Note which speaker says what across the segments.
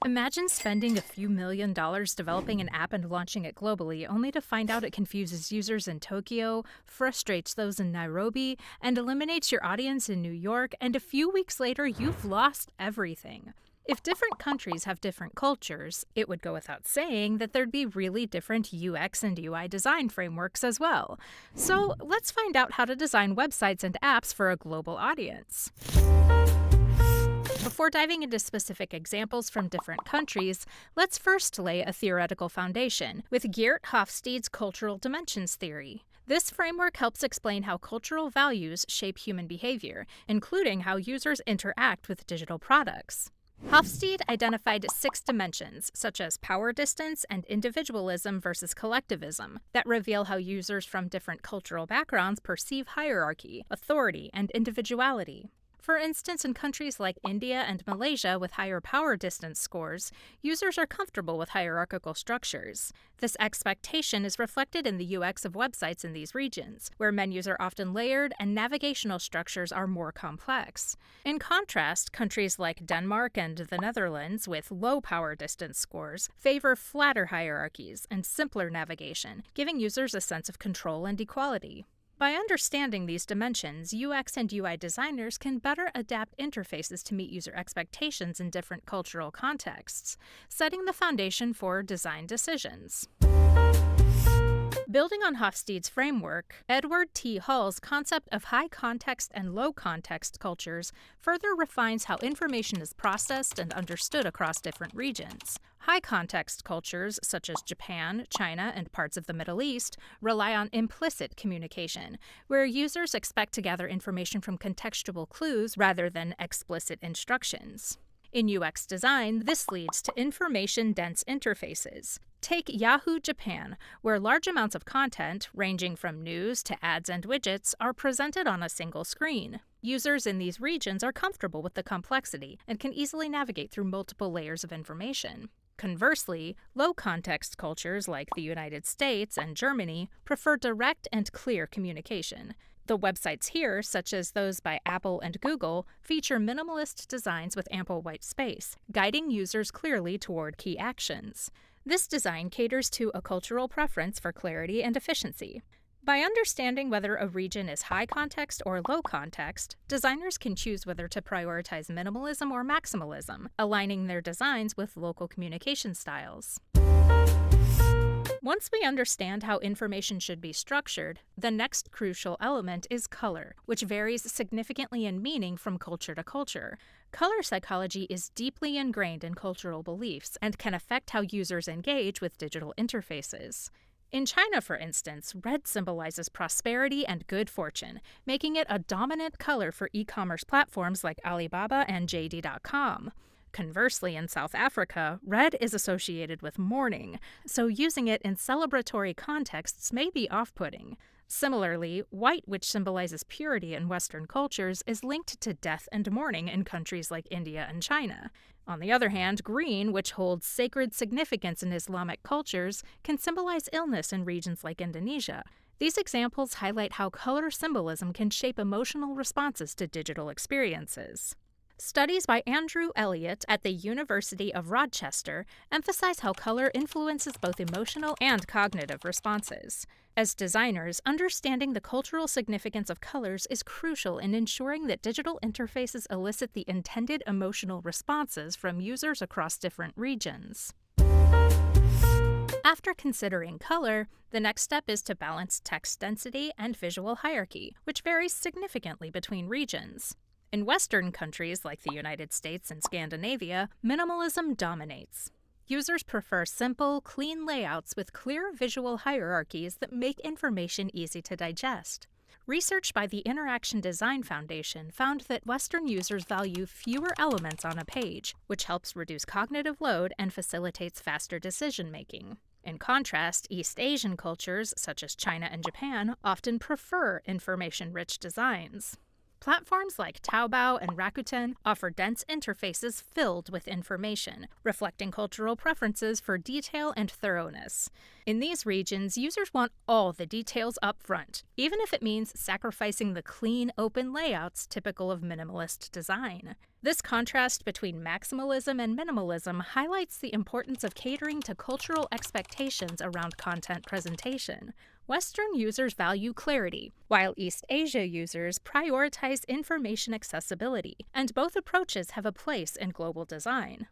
Speaker 1: Imagine spending a few $1 million developing an app and launching it globally, only to find out it confuses users in Tokyo, frustrates those in Nairobi, and eliminates your audience in New York, and a few weeks later, you've lost everything. If different countries have different cultures, it would go without saying that there'd be really different UX and UI design frameworks as well. So let's find out how to design websites and apps for a global audience. Before diving into specific examples from different countries, let's first lay a theoretical foundation with Geert Hofstede's cultural dimensions theory. This framework helps explain how cultural values shape human behavior, including how users interact with digital products. Hofstede identified 6 dimensions, such as power distance and individualism versus collectivism, that reveal how users from different cultural backgrounds perceive hierarchy, authority, and individuality. For instance, in countries like India and Malaysia with higher power distance scores, users are comfortable with hierarchical structures. This expectation is reflected in the UX of websites in these regions, where menus are often layered and navigational structures are more complex. In contrast, countries like Denmark and the Netherlands with low power distance scores favor flatter hierarchies and simpler navigation, giving users a sense of control and equality. By understanding these dimensions, UX and UI designers can better adapt interfaces to meet user expectations in different cultural contexts, setting the foundation for design decisions. Building on Hofstede's framework, Edward T. Hall's concept of high context and low context cultures further refines how information is processed and understood across different regions. High context cultures, such as Japan, China, and parts of the Middle East, rely on implicit communication, where users expect to gather information from contextual clues rather than explicit instructions. In UX design, this leads to information-dense interfaces. Take Yahoo Japan, where large amounts of content, ranging from news to ads and widgets, are presented on a single screen. Users in these regions are comfortable with the complexity and can easily navigate through multiple layers of information. Conversely, low-context cultures like the United States and Germany prefer direct and clear communication. The websites here, such as those by Apple and Google, feature minimalist designs with ample white space, guiding users clearly toward key actions. This design caters to a cultural preference for clarity and efficiency. By understanding whether a region is high context or low context, designers can choose whether to prioritize minimalism or maximalism, aligning their designs with local communication styles. Once we understand how information should be structured, the next crucial element is color, which varies significantly in meaning from culture to culture. Color psychology is deeply ingrained in cultural beliefs and can affect how users engage with digital interfaces. In China, for instance, red symbolizes prosperity and good fortune, making it a dominant color for e-commerce platforms like Alibaba and JD.com. Conversely, in South Africa, red is associated with mourning, so using it in celebratory contexts may be off-putting. Similarly, white, which symbolizes purity in Western cultures, is linked to death and mourning in countries like India and China. On the other hand, green, which holds sacred significance in Islamic cultures, can symbolize illness in regions like Indonesia. These examples highlight how color symbolism can shape emotional responses to digital experiences. Studies by Andrew Elliott at the University of Rochester emphasize how color influences both emotional and cognitive responses. As designers, understanding the cultural significance of colors is crucial in ensuring that digital interfaces elicit the intended emotional responses from users across different regions. After considering color, the next step is to balance text density and visual hierarchy, which varies significantly between regions. In Western countries like the United States and Scandinavia, minimalism dominates. Users prefer simple, clean layouts with clear visual hierarchies that make information easy to digest. Research by the Interaction Design Foundation found that Western users value fewer elements on a page, which helps reduce cognitive load and facilitates faster decision-making. In contrast, East Asian cultures, such as China and Japan, often prefer information-rich designs. Platforms like Taobao and Rakuten offer dense interfaces filled with information, reflecting cultural preferences for detail and thoroughness. In these regions, users want all the details up front, even if it means sacrificing the clean, open layouts typical of minimalist design. This contrast between maximalism and minimalism highlights the importance of catering to cultural expectations around content presentation. Western users value clarity, while East Asia users prioritize information accessibility, and both approaches have a place in global design.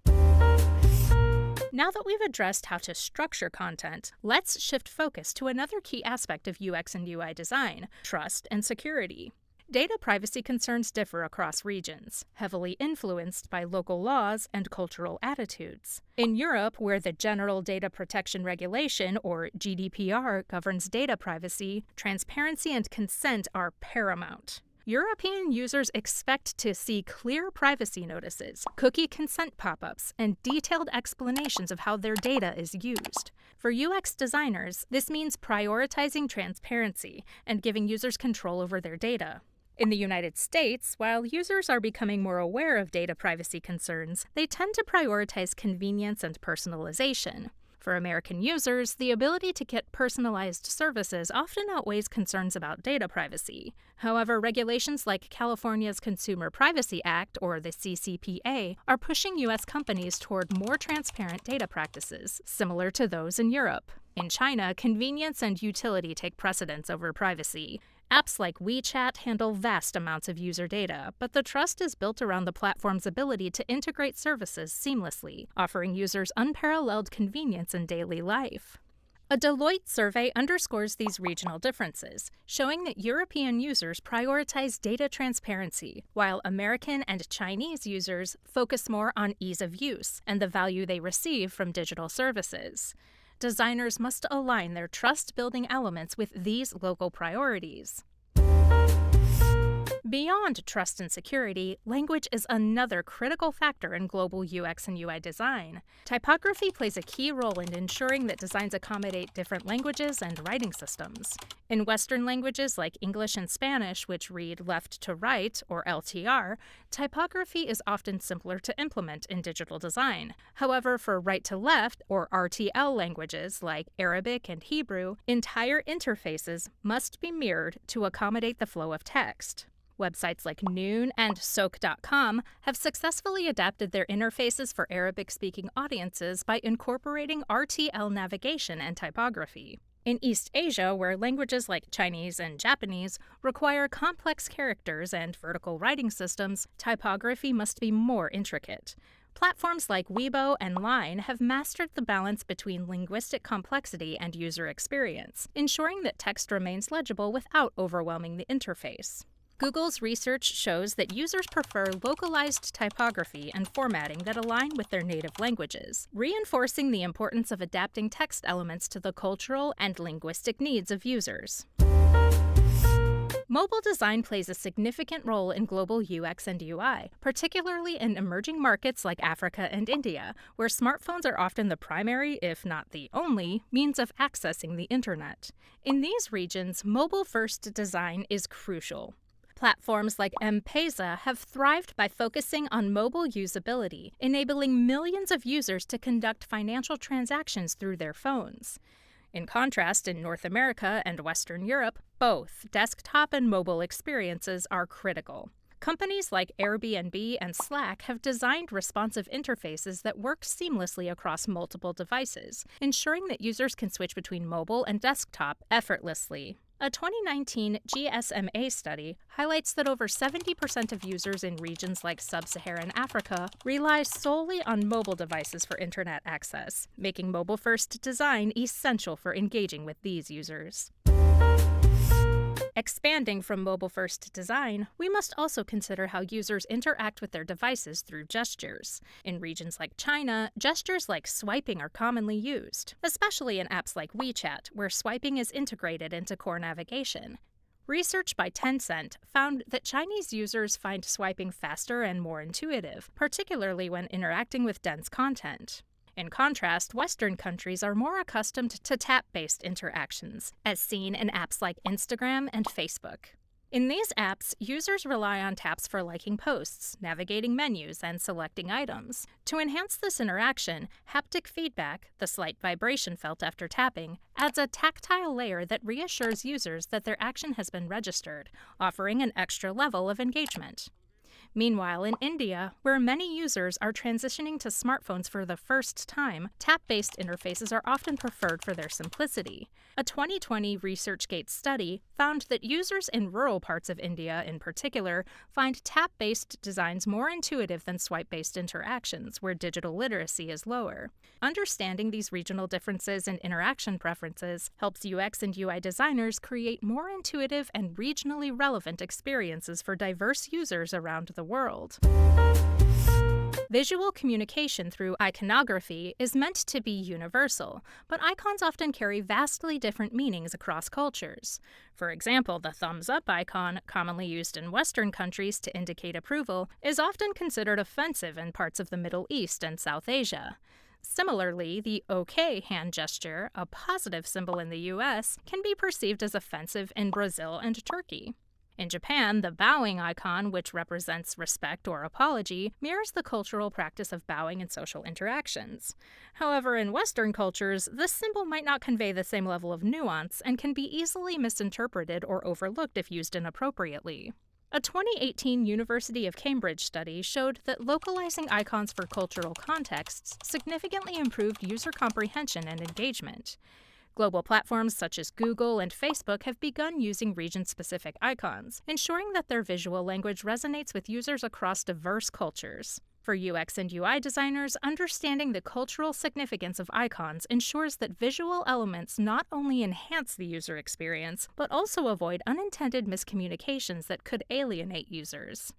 Speaker 1: Now that we've addressed how to structure content, let's shift focus to another key aspect of UX and UI design: trust and security. Data privacy concerns differ across regions, heavily influenced by local laws and cultural attitudes. In Europe, where the General Data Protection Regulation, or GDPR, governs data privacy, transparency and consent are paramount. European users expect to see clear privacy notices, cookie consent pop-ups, and detailed explanations of how their data is used. For UX designers, this means prioritizing transparency and giving users control over their data. In the United States, while users are becoming more aware of data privacy concerns, they tend to prioritize convenience and personalization. For American users, the ability to get personalized services often outweighs concerns about data privacy. However, regulations like California's Consumer Privacy Act, or the CCPA, are pushing U.S. companies toward more transparent data practices, similar to those in Europe. In China, convenience and utility take precedence over privacy. Apps like WeChat handle vast amounts of user data, but the trust is built around the platform's ability to integrate services seamlessly, offering users unparalleled convenience in daily life. A Deloitte survey underscores these regional differences, showing that European users prioritize data transparency, while American and Chinese users focus more on ease of use and the value they receive from digital services. Designers must align their trust-building elements with these local priorities. Beyond trust and security, language is another critical factor in global UX and UI design. Typography plays a key role in ensuring that designs accommodate different languages and writing systems. In Western languages like English and Spanish, which read left to right, or LTR, typography is often simpler to implement in digital design. However, for right to left, or RTL languages like Arabic and Hebrew, entire interfaces must be mirrored to accommodate the flow of text. Websites like Noon and Soak.com have successfully adapted their interfaces for Arabic-speaking audiences by incorporating RTL navigation and typography. In East Asia, where languages like Chinese and Japanese require complex characters and vertical writing systems, typography must be more intricate. Platforms like Weibo and Line have mastered the balance between linguistic complexity and user experience, ensuring that text remains legible without overwhelming the interface. Google's research shows that users prefer localized typography and formatting that align with their native languages, reinforcing the importance of adapting text elements to the cultural and linguistic needs of users. Mobile design plays a significant role in global UX and UI, particularly in emerging markets like Africa and India, where smartphones are often the primary, if not the only, means of accessing the internet. In these regions, mobile-first design is crucial. Platforms like M-Pesa have thrived by focusing on mobile usability, enabling millions of users to conduct financial transactions through their phones. In contrast, in North America and Western Europe, both desktop and mobile experiences are critical. Companies like Airbnb and Slack have designed responsive interfaces that work seamlessly across multiple devices, ensuring that users can switch between mobile and desktop effortlessly. A 2019 GSMA study highlights that over 70% of users in regions like sub-Saharan Africa rely solely on mobile devices for internet access, making mobile-first design essential for engaging with these users. Expanding from mobile-first design, we must also consider how users interact with their devices through gestures. In regions like China, gestures like swiping are commonly used, especially in apps like WeChat, where swiping is integrated into core navigation. Research by Tencent found that Chinese users find swiping faster and more intuitive, particularly when interacting with dense content. In contrast, Western countries are more accustomed to tap-based interactions, as seen in apps like Instagram and Facebook. In these apps, users rely on taps for liking posts, navigating menus, and selecting items. To enhance this interaction, haptic feedback, the slight vibration felt after tapping, adds a tactile layer that reassures users that their action has been registered, offering an extra level of engagement. Meanwhile, in India, where many users are transitioning to smartphones for the first time, tap-based interfaces are often preferred for their simplicity. A 2020 ResearchGate study found that users in rural parts of India in particular find tap-based designs more intuitive than swipe-based interactions, where digital literacy is lower. Understanding these regional differences in interaction preferences helps UX and UI designers create more intuitive and regionally relevant experiences for diverse users around the world. Visual communication through iconography is meant to be universal, but icons often carry vastly different meanings across cultures. For example, the thumbs-up icon, commonly used in Western countries to indicate approval, is often considered offensive in parts of the Middle East and South Asia. Similarly, the OK hand gesture, a positive symbol in the US, can be perceived as offensive in Brazil and Turkey. In Japan, the bowing icon, which represents respect or apology, mirrors the cultural practice of bowing in social interactions. However, in Western cultures, this symbol might not convey the same level of nuance and can be easily misinterpreted or overlooked if used inappropriately. A 2018 University of Cambridge study showed that localizing icons for cultural contexts significantly improved user comprehension and engagement. Global platforms such as Google and Facebook have begun using region-specific icons, ensuring that their visual language resonates with users across diverse cultures. For UX and UI designers, understanding the cultural significance of icons ensures that visual elements not only enhance the user experience, but also avoid unintended miscommunications that could alienate users.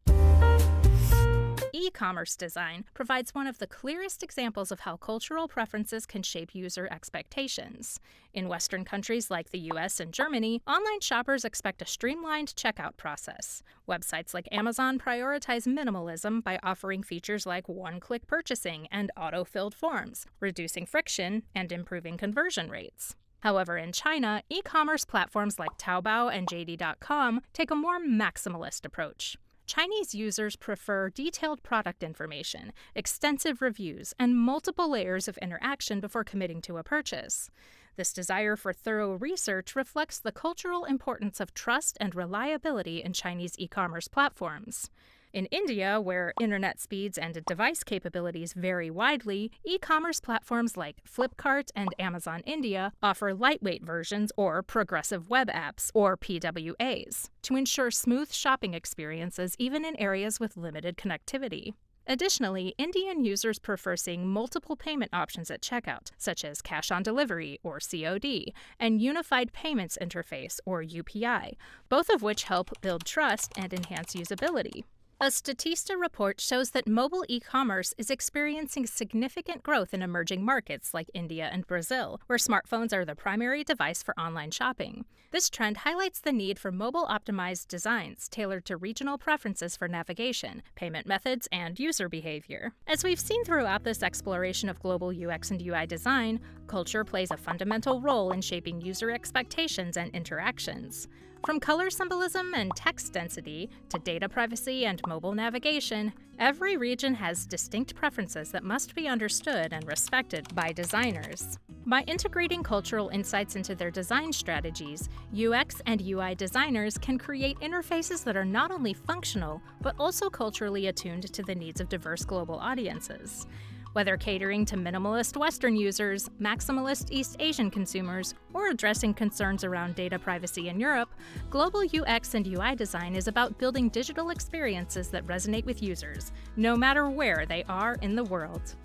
Speaker 1: E-commerce design provides one of the clearest examples of how cultural preferences can shape user expectations. In Western countries like the US and Germany, online shoppers expect a streamlined checkout process. Websites like Amazon prioritize minimalism by offering features like one-click purchasing and auto-filled forms, reducing friction and improving conversion rates. However, in China, e-commerce platforms like Taobao and JD.com take a more maximalist approach. Chinese users prefer detailed product information, extensive reviews, and multiple layers of interaction before committing to a purchase. This desire for thorough research reflects the cultural importance of trust and reliability in Chinese e-commerce platforms. In India, where internet speeds and device capabilities vary widely, e-commerce platforms like Flipkart and Amazon India offer lightweight versions or progressive web apps, or PWAs, to ensure smooth shopping experiences even in areas with limited connectivity. Additionally, Indian users prefer seeing multiple payment options at checkout, such as cash on delivery, or COD, and Unified Payments Interface, or UPI, both of which help build trust and enhance usability. A Statista report shows that mobile e-commerce is experiencing significant growth in emerging markets like India and Brazil, where smartphones are the primary device for online shopping. This trend highlights the need for mobile-optimized designs tailored to regional preferences for navigation, payment methods, and user behavior. As we've seen throughout this exploration of global UX and UI design, culture plays a fundamental role in shaping user expectations and interactions. From color symbolism and text density to data privacy and mobile navigation, every region has distinct preferences that must be understood and respected by designers. By integrating cultural insights into their design strategies, UX and UI designers can create interfaces that are not only functional, but also culturally attuned to the needs of diverse global audiences. Whether catering to minimalist Western users, maximalist East Asian consumers, or addressing concerns around data privacy in Europe, global UX and UI design is about building digital experiences that resonate with users, no matter where they are in the world.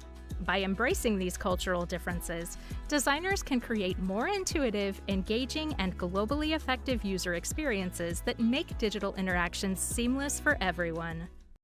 Speaker 1: By embracing these cultural differences, designers can create more intuitive, engaging, and globally effective user experiences that make digital interactions seamless for everyone.